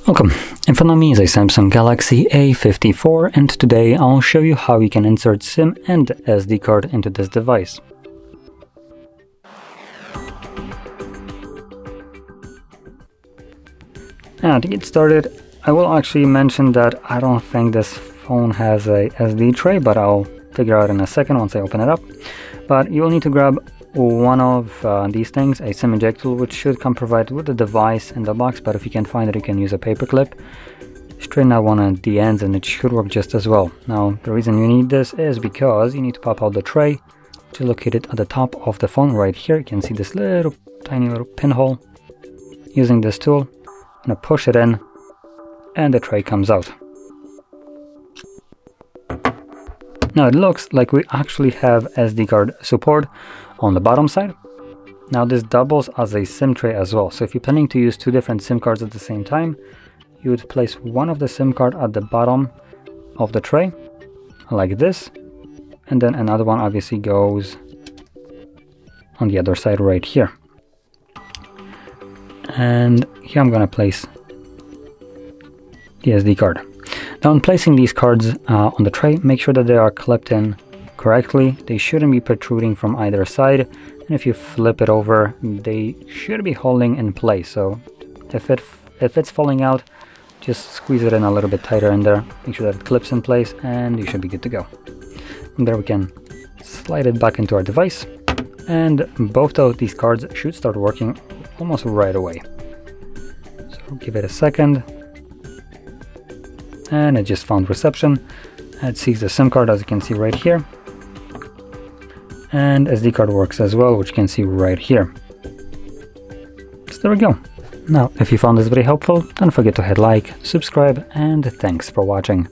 Welcome. In front of me is a Samsung Galaxy A54, and today I'll show you how you can insert SIM and SD card into this device. Now to get started, I will actually mention that I don't think this phone has a SD tray, but I'll figure out in a second once I open it up. But you'll need to grab one of these things, a SIM eject tool, which should come provided with the device in the box, but if you can't find it, you can use a paper clip. Straighten out one of the ends and it should work just as well. Now the reason you need this is because you need to pop out the tray, which is located at the top of the phone right here. You can see this little tiny little pinhole. Using this tool, I'm going to push it in and the tray comes out. Now it looks like we actually have SD card support on the bottom side. Now this doubles as a SIM tray as well. So if you're planning to use two different SIM cards at the same time, you would place one of the SIM card at the bottom of the tray, like this, and then another one obviously goes on the other side right here. And here I'm gonna place the SD card. Now in placing these cards on the tray, make sure that they are clipped in correctly. They shouldn't be protruding from either side, and if you flip it over, they should be holding in place. So if it's falling out, just squeeze it in a little bit tighter in there, make sure that it clips in place, and you should be good to go. And there we can slide it back into our device, and both of these cards should start working almost right away. So give it a second, and it just found reception. It sees the SIM card, as you can see right here, and SD card works as well, which you can see right here. So there we go. Now if you found this very helpful, don't forget to hit like, subscribe, and thanks for watching.